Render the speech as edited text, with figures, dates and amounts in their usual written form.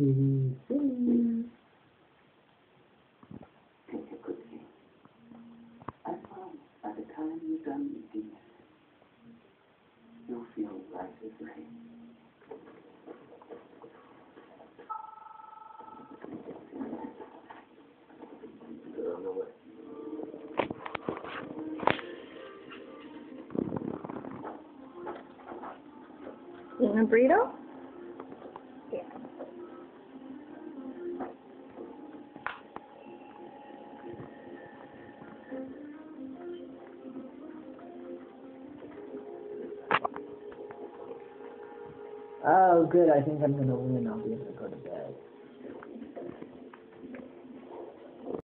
Take a good thing. I promise by the time you're done with these, you'll feel light as rain. They're on the way. Eating a burrito? Yeah. Oh, good. I think I'm gonna win. I'll be able to go to bed.